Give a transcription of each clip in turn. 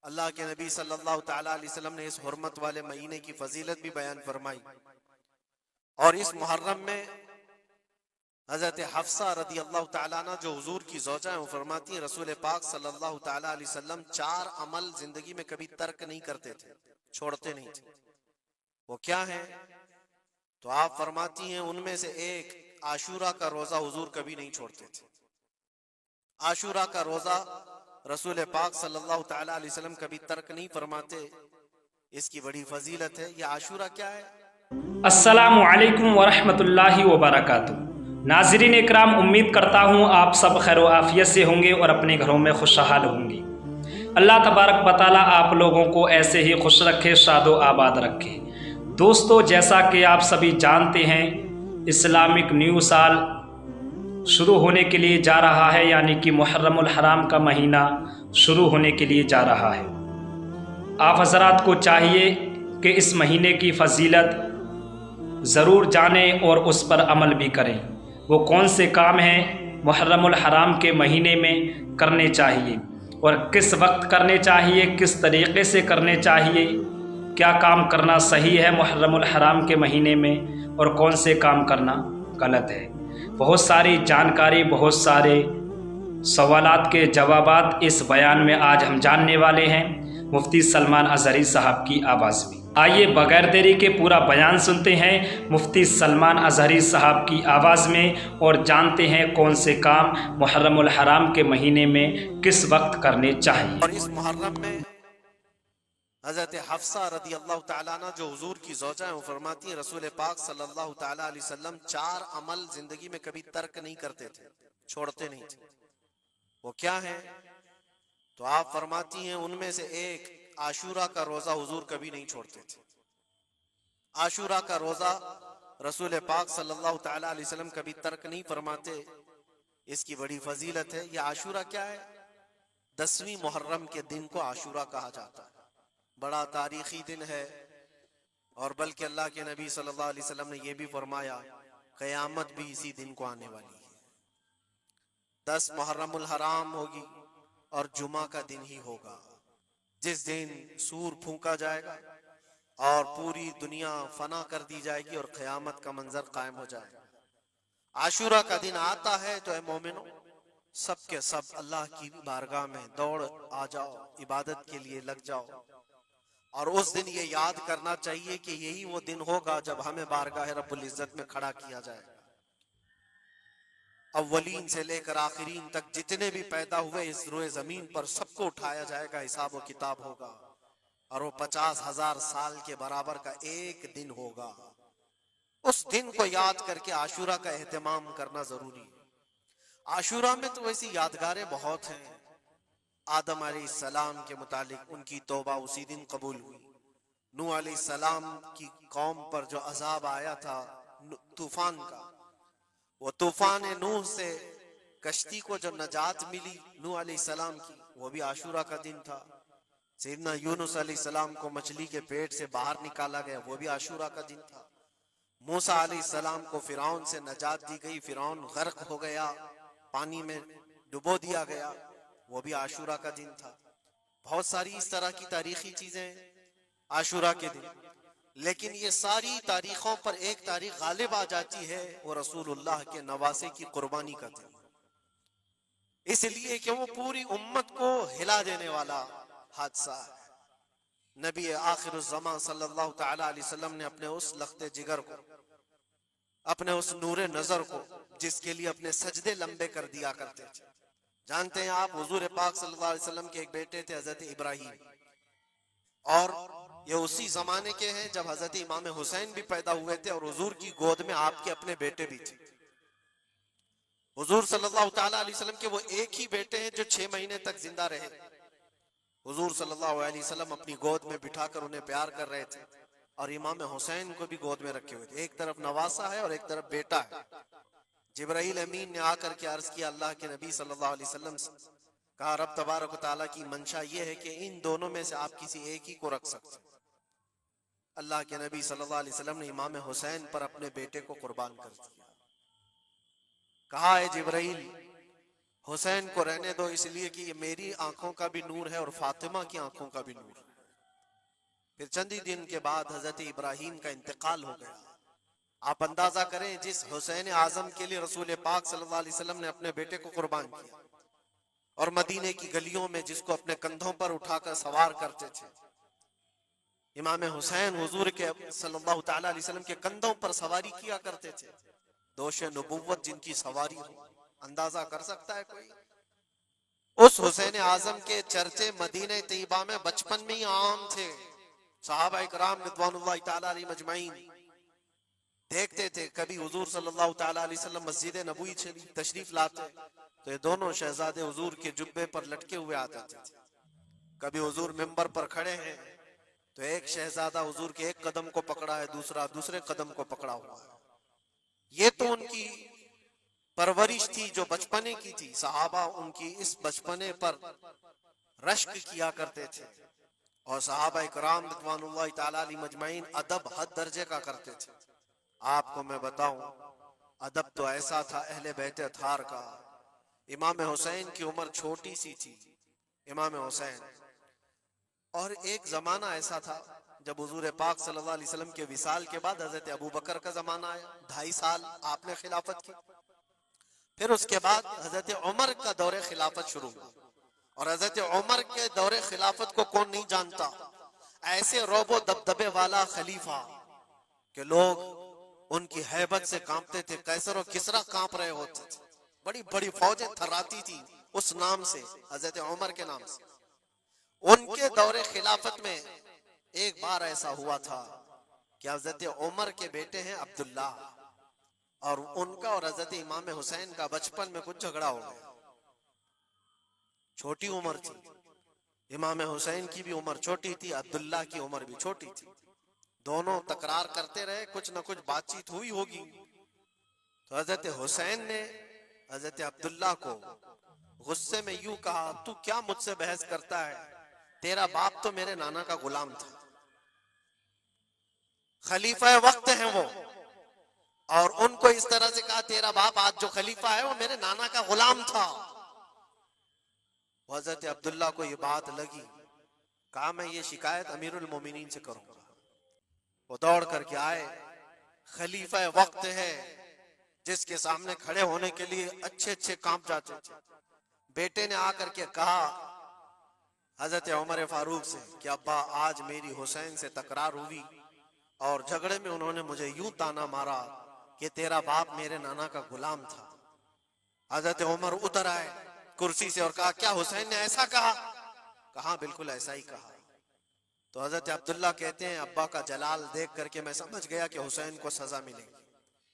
اللہ کے نبی صلی اللہ تعالیٰ علیہ وسلم نے اس حرمت والے مہینے کی فضیلت بھی بیان فرمائی، اور اس محرم میں حضرت حفصہ رضی اللہ تعالیٰ عنہ جو حضور کی زوجہ ہیں، وہ فرماتی ہیں رسول پاک صلی اللہ تعالیٰ علیہ وسلم 4 عمل زندگی میں کبھی ترک نہیں کرتے تھے، چھوڑتے نہیں تھے۔ وہ کیا ہیں؟ تو آپ فرماتی ہیں ان میں سے ایک عاشورہ کا روزہ حضور کبھی نہیں چھوڑتے تھے۔ عاشورہ کا روزہ رسول پاک صلی اللہ تعالیٰ علیہ وسلم کبھی ترک نہیں فرماتے، اس کی بڑی فضیلت ہے۔ یہ عاشورہ کیا ہے؟ السلام علیکم ورحمۃ اللہ وبرکاتہ۔ ناظرین اکرام، امید کرتا ہوں آپ سب خیر و عافیت سے ہوں گے اور اپنے گھروں میں خوشحال ہوں گے۔ اللہ تبارک و تعالیٰ آپ لوگوں کو ایسے ہی خوش رکھے، شاد و آباد رکھے۔ دوستو، جیسا کہ آپ سبھی جانتے ہیں، اسلامک نیو سال شروع ہونے کے لیے جا رہا ہے، یعنی کہ محرم الحرام کا مہینہ شروع ہونے کے لیے جا رہا ہے۔ آپ حضرات کو چاہیے کہ اس مہینے کی فضیلت ضرور جانیں اور اس پر عمل بھی کریں۔ وہ کون سے کام ہیں محرم الحرام کے مہینے میں کرنے چاہیے، اور کس وقت کرنے چاہیے، کس طریقے سے کرنے چاہیے، کیا کام کرنا صحیح ہے محرم الحرام کے مہینے میں اور کون سے کام کرنا غلط ہے۔ بہت ساری جانکاری، بہت سارے سوالات کے جوابات اس بیان میں آج ہم جاننے والے ہیں، مفتی سلمان اظہری صاحب کی آواز میں۔ آئیے بغیر دیری کے پورا بیان سنتے ہیں مفتی سلمان اظہری صاحب کی آواز میں، اور جانتے ہیں کون سے کام محرم الحرام کے مہینے میں کس وقت کرنے چاہیے۔ اور اس محرم میں حضرت حفصہ رضی اللہ تعالیٰ عنہ جو حضور کی زوجہ ہیں، وہ فرماتی ہیں رسول پاک صلی اللہ تعالیٰ علیہ وسلم 4 عمل زندگی میں کبھی ترک نہیں کرتے تھے، چھوڑتے نہیں تھے۔ وہ کیا ہیں؟ تو آپ فرماتی ہیں ان میں سے ایک عاشورہ کا روزہ حضور کبھی نہیں چھوڑتے تھے۔ عاشورہ کا روزہ رسول پاک صلی اللہ تعالیٰ علیہ وسلم کبھی ترک نہیں فرماتے، اس کی بڑی فضیلت ہے۔ یہ عاشورہ کیا ہے؟ 10ویں محرم کے دن کو عاشورہ کہا جاتا ہے، بڑا تاریخی دن ہے، اور بلکہ اللہ کے نبی صلی اللہ علیہ وسلم نے یہ بھی فرمایا قیامت بھی اسی دن کو آنے والی ہے۔ 10 محرم الحرام ہوگی اور جمعہ کا دن ہی ہوگا، جس دن سور پھونکا جائے گا اور پوری دنیا فنا کر دی جائے گی اور قیامت کا منظر قائم ہو جائے گا۔ عاشورہ کا دن آتا ہے تو اے مومنو، سب کے سب اللہ کی بارگاہ میں دوڑ آ جاؤ، عبادت کے لیے لگ جاؤ، اور اس دن یہ یاد کرنا چاہیے کہ یہی وہ دن ہوگا جب ہمیں بارگاہ رب العزت میں کھڑا کیا جائے گا۔ اولین سے لے کر آخرین تک جتنے بھی پیدا ہوئے اس روئے زمین پر سب کو اٹھایا جائے گا، حساب و کتاب ہوگا، اور وہ 50,000 سال کے برابر کا ایک دن ہوگا۔ اس دن کو یاد کر کے عاشورہ کا اہتمام کرنا ضروری ہے۔ عاشورہ میں تو ویسی یادگاریں بہت ہیں۔ آدم علیہ السلام کے متعلق ان کی توبہ اسی دن قبول ہوئی۔ نوح علیہ السلام کی قوم پر جو عذاب آیا تھا طوفان کا، وہ طوفان نوح سے کشتی کو جو نجات ملی نوح علیہ السلام کی، وہ بھی عاشورہ کا دن تھا۔ سیدنا یونس علیہ السلام کو مچھلی کے پیٹ سے باہر نکالا گیا، وہ بھی عاشورہ کا دن تھا۔ موسیٰ علیہ السلام کو فرعون سے نجات دی گئی، فرعون غرق ہو گیا، پانی میں ڈبو دیا گیا، وہ بھی عاشورہ کا دن تھا۔ بہت ساری اس طرح کی تاریخی چیزیں عاشورہ کے دن، لیکن یہ ساری تاریخوں پر ایک تاریخ غالب آ جاتی ہے، وہ رسول اللہ کے نواسے کی قربانی کا دن، اس لیے کہ وہ پوری امت کو ہلا دینے والا حادثہ ہے۔ نبی آخر الزمان صلی اللہ تعالی علیہ وسلم نے اپنے اس لخت جگر کو، اپنے اس نور نظر کو، جس کے لیے اپنے سجدے لمبے کر دیا کرتے تھے، جانتے ہیں آپ حضور پاک صلی اللہ علیہ وسلم کے ایک بیٹے تھے حضرت ابراہیم، اور یہ اسی زمانے کے ہیں جب حضرت امام حسین بھی پیدا ہوئے تھے، اور حضور کی گود میں آپ کے اپنے بیٹے بھی تھے۔ حضور صلی اللہ تعالیٰ علیہ وسلم کے وہ ایک ہی بیٹے ہیں جو 6 مہینے تک زندہ رہے۔ حضور صلی اللہ علیہ وسلم اپنی گود میں بٹھا کر انہیں پیار کر رہے تھے، اور امام حسین کو بھی گود میں رکھے ہوئے تھے۔ ایک طرف نواسا ہے اور ایک طرف بیٹا ہے۔ جبرائیل امین نے آ کر کے عرض کیا اللہ کے نبی صلی اللہ علیہ وسلم سے، کہا رب تبارک و تعالیٰ کی منشا یہ ہے کہ ان دونوں میں سے آپ کسی ایک ہی کو رکھ سکتے۔ اللہ کے نبی صلی اللہ علیہ وسلم نے امام حسین پر اپنے بیٹے کو قربان کر دیا۔ کہا اے جبرائیل، حسین کو رہنے دو اس لیے کہ یہ میری آنکھوں کا بھی نور ہے اور فاطمہ کی آنکھوں کا بھی نور ہے۔ پھر چند ہی دن کے بعد حضرت ابراہیم کا انتقال ہو گیا۔ آپ اندازہ کریں جس حسین اعظم کے لیے رسول پاک صلی اللہ علیہ وسلم نے اپنے بیٹے کو قربان کیا، اور مدینے کی گلیوں میں جس کو اپنے کندھوں پر اٹھا کر سوار کرتے تھے، امام حسین حضور کے صلی اللہ تعالی علیہ وسلم کے کندھوں پر سواری کیا کرتے تھے۔ دوش نبوت جن کی سواری ہو، اندازہ کر سکتا ہے کوئی؟ اس حسین اعظم کے چرچے مدینہ طیبہ میں بچپن میں ہی عام تھے۔ صحابہ اکرام رضوان اللہ تعالی علیہ مجمعین دیکھتے تھے، کبھی حضور صلی اللہ تعالی علیہ وسلم مسجد نبوی تشریف لاتے تو یہ دونوں شہزادے حضور کے جبے پر لٹکے ہوئے آتے تھے۔ کبھی حضور منبر پر کھڑے ہیں تو ایک شہزادہ حضور کے ایک قدم کو پکڑا ہے، دوسرا دوسرے قدم کو پکڑا ہوا ہے۔ یہ تو ان کی پرورش تھی جو بچپنے کی تھی۔ صحابہ ان کی اس بچپنے پر رشک کیا کرتے تھے، اور صحابہ اکرام رضوان اللہ تعالی علیہ مجمعین ادب حد درجے کا کرتے تھے۔ آپ کو میں بتاؤں، ادب تو ایسا تھا اہل بیت اطہار کا۔ امام حسین کی عمر چھوٹی سی تھی، امام حسین، اور ایک زمانہ ایسا تھا جب حضور پاک صلی اللہ علیہ وسلم کے وصال کے بعد حضرت ابو بکر کا زمانہ آیا، 2.5 سال آپ نے خلافت کی۔ پھر اس کے بعد حضرت عمر کا دور خلافت شروع ہوا، اور حضرت عمر کے دور خلافت کو کون نہیں جانتا؟ ایسے روب و دبدبے والا خلیفہ کہ لوگ ان کی ہیبت سے کانپتے تھے، قیصر و کسریٰ کانپ رہے ہوتے تھے، بڑی بڑی فوجیں تھراتی تھی اس نام سے، حضرت عمر کے نام سے۔ ان کے دور خلافت میں ایک بار ایسا ہوا تھا کہ حضرت عمر کے بیٹے ہیں عبداللہ، اور ان کا اور حضرت امام حسین کا بچپن میں کچھ جھگڑا ہو گیا۔ چھوٹی عمر تھی، امام حسین کی بھی عمر چھوٹی تھی، عبداللہ کی عمر بھی چھوٹی تھی، دونوں تکرار کرتے رہے، کچھ نہ کچھ بات چیت ہوئی ہوگی۔ تو حضرت حسین نے حضرت عبداللہ کو غصے میں یوں کہا، تو کیا مجھ سے بحث کرتا ہے؟ تیرا باپ تو میرے نانا کا غلام تھا، خلیفہ وقت ہیں وہ، اور ان کو اس طرح سے کہا تیرا باپ آج جو خلیفہ ہے وہ میرے نانا کا غلام تھا۔ حضرت عبداللہ کو یہ بات لگی، کہا میں یہ شکایت امیر المومنین سے کروں گا۔ وہ دوڑ کر کے آئے، خلیفہ وقت ہے جس کے سامنے کھڑے ہونے کے لیے اچھے اچھے کانپ جاتے تھے۔ بیٹے نے آ کر کے کہا حضرت عمر فاروق سے کہ ابا آج میری حسین سے تکرار ہوئی، اور جھگڑے میں انہوں نے مجھے یوں تانا مارا کہ تیرا باپ میرے نانا کا غلام تھا۔ حضرت عمر اتر آئے کرسی سے اور کہا کیا حسین نے ایسا کہا؟ کہا بالکل ایسا ہی کہا۔ تو حضرت عبداللہ کہتے ہیں ابا کا جلال دیکھ کر کے میں سمجھ گیا کہ حسین کو سزا ملے گی۔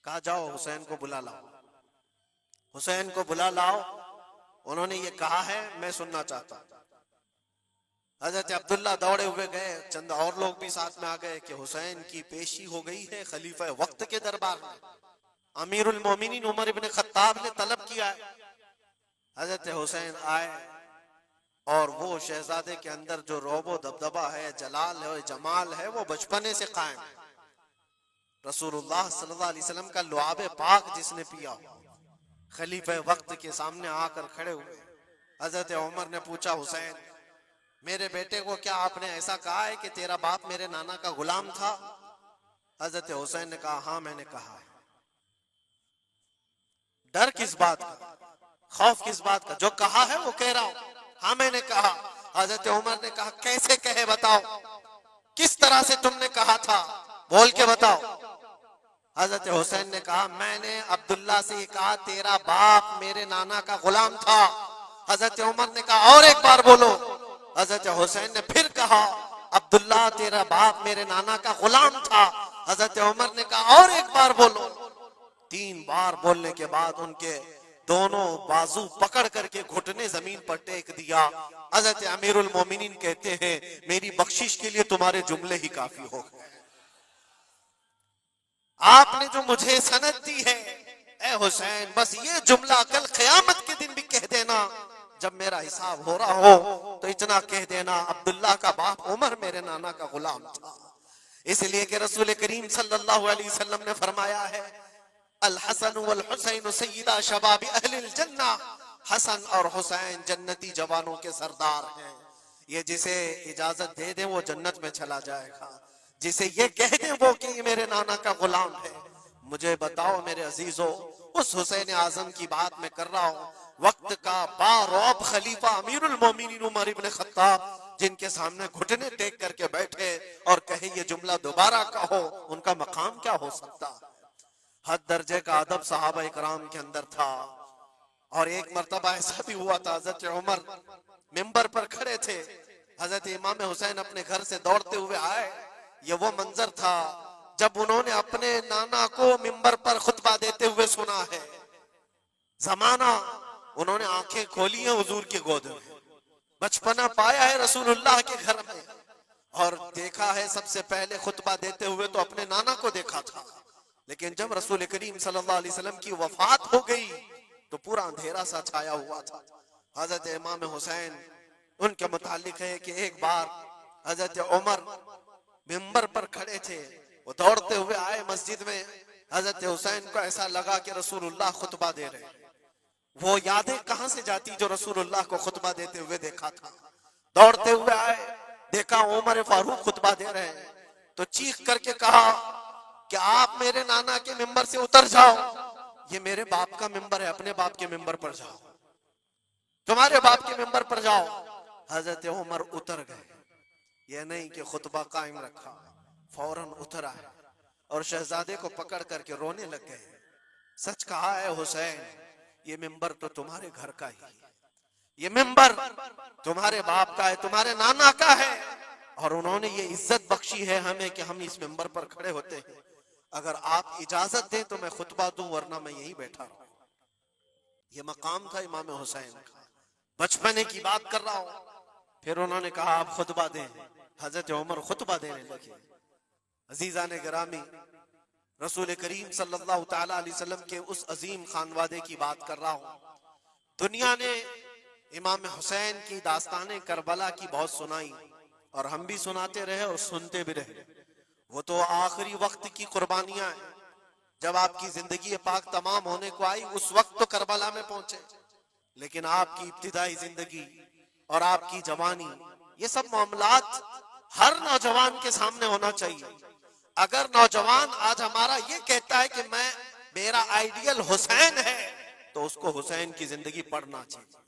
کہا جاؤ حسین کو بلا لاؤ، حسین کو بلا لاؤ، انہوں نے یہ کہا ہے میں سننا چاہتا ہوں۔ حضرت عبداللہ دوڑے ہوئے گئے، چند اور لوگ بھی ساتھ میں آ گئے کہ حسین کی پیشی ہو گئی ہے خلیفہ وقت کے دربار میں، امیر المومنین عمر ابن خطاب نے طلب کیا ہے۔ حضرت حسین آئے، اور وہ شہزادے کے اندر جو روب و دبدبہ ہے، جلال ہے، جمال ہے، وہ بچپنے سے قائم ہے۔ رسول اللہ صلی اللہ علیہ وسلم کا لعاب پاک جس نے پیا، خلیفہ وقت کے سامنے آ کر کھڑے ہوئے۔ حضرت عمر نے پوچھا حسین میرے بیٹے کو کیا آپ نے ایسا کہا ہے کہ تیرا باپ میرے نانا کا غلام تھا؟ حضرت حسین نے کہا ہاں میں نے کہا ہے۔ ڈر کس بات کا، خوف کس بات کا؟ جو کہا ہے وہ کہہ رہا ہوں، ہاں میں نے کہا۔ حضرت عمر نے کہا کیسے کہے بتاؤ، کس طرح سے تم نے کہا تھا، بول کے بتاؤ۔ حضرت حسین نے کہا میں نے عبداللہ سے یہ کہا تیرا باپ میرے نانا کا غلام تھا۔ حضرت عمر نے کہا اور ایک بار بولو۔ حضرت حسین نے پھر کہا عبداللہ تیرا باپ میرے نانا کا غلام تھا۔ حضرت عمر نے کہا اور ایک بار بولو۔ 3 بار بولنے کے بعد ان کے دونوں بازو پکڑ کر کے گھٹنے زمین پر ٹیک دیا۔ حضرت امیر المومنین کہتے ہیں میری بخشش کے لیے تمہارے جملے ہی کافی ہو گئے، آپ نے جو مجھے سند دی ہے اے حسین، بس یہ جملہ کل قیامت کے دن بھی کہہ دینا، جب میرا حساب ہو رہا ہو تو اتنا کہہ دینا عبداللہ کا باپ عمر میرے نانا کا غلام تھا۔ اس لیے کہ رسول کریم صلی اللہ علیہ وسلم نے فرمایا ہے الحسن والحسین سیدہ شباب اہل الجنہ، حسن اور حسین جنتی جوانوں کے سردار ہیں. یہ جسے اجازت دے دیں وہ جنت میں چلا جائے گا، جسے یہ کہہ دیں وہ کہ یہ میرے نانا کا غلام ہے. مجھے بتاؤ میرے عزیزو، اس حسین اعظم کی بات میں کر رہا ہوں، وقت کا باروب خلیفہ امیر المومنین عمر ابن خطاب، جن کے سامنے گھٹنے ٹیک کر کے بیٹھے اور کہے یہ جملہ دوبارہ کہو، ان کا مقام کیا ہو سکتا؟ حد درجے کا ادب صحابہ اکرام کے اندر تھا. اور ایک مرتبہ ایسا بھی ہوا تھا، حضرت عمر ممبر پر کھڑے تھے، حضرت امام حسین اپنے گھر سے دوڑتے ہوئے آئے. یہ وہ منظر تھا جب انہوں نے اپنے نانا کو ممبر پر خطبہ دیتے ہوئے سنا ہے. زمانہ انہوں نے آنکھیں کھولی ہیں حضور کی گود میں، بچپنا پایا ہے رسول اللہ کے گھر میں، اور دیکھا ہے سب سے پہلے خطبہ دیتے ہوئے تو اپنے نانا کو دیکھا تھا. لیکن جب رسول کریم صلی اللہ علیہ وسلم کی وفات ہو گئی تو پورا اندھیرا سا چھایا ہوا تھا. حضرت امام حسین ان کے متعلق ہے کہ ایک بار حضرت عمر ممبر پر کھڑے تھے، وہ دوڑتے ہوئے آئے مسجد میں. حضرت حسین کو ایسا لگا کہ رسول اللہ خطبہ دے رہے. وہ یادیں کہاں سے جاتی جو رسول اللہ کو خطبہ دیتے ہوئے دیکھا تھا. دوڑتے ہوئے آئے، دیکھا عمر فاروق خطبہ دے رہے ہیں، تو چیخ کر کے کہا کہ آپ میرے نانا کے ممبر سے اتر جاؤ، یہ میرے باپ کا ممبر ہے، اپنے باپ کے ممبر پر جاؤ، تمہارے باپ کے ممبر پر جاؤ. حضرت عمر اتر گئے. یہ نہیں کہ خطبہ قائم رکھا، فوراً اتر آئے اور شہزادے کو پکڑ کر کے رونے لگ گئے. سچ کہا ہے حسین، یہ ممبر تو تمہارے گھر کا ہی ہے، یہ ممبر تمہارے باپ کا ہے، تمہارے نانا کا ہے، اور انہوں نے یہ عزت بخشی ہے ہمیں کہ ہم اس ممبر پر کھڑے ہوتے ہیں. اگر آپ اجازت دیں تو میں خطبہ دوں، ورنہ میں یہیں بیٹھا رہوں. یہ مقام تھا امام حسین کا. بچپنے کی بات کر رہا ہوں. پھر انہوں نے کہا آپ خطبہ دیں. حضرت عمر خطبہ دینے لگے. عزیزان گرامی، رسول کریم صلی اللہ تعالی علیہ وسلم کے اس عظیم خانوادے کی بات کر رہا ہوں. دنیا نے امام حسین کی داستانیں کربلا کی بہت سنائی، اور ہم بھی سناتے رہے اور سنتے بھی رہے. وہ تو آخری وقت کی قربانیاں ہیں. جب آپ کی زندگی پاک تمام ہونے کو آئی اس وقت تو کربلا میں پہنچے، لیکن آپ کی ابتدائی زندگی اور آپ کی جوانی، یہ سب معاملات ہر نوجوان کے سامنے ہونا چاہیے. اگر نوجوان آج ہمارا یہ کہتا ہے کہ میرا آئیڈیل حسین ہے، تو اس کو حسین کی زندگی پڑھنا چاہیے.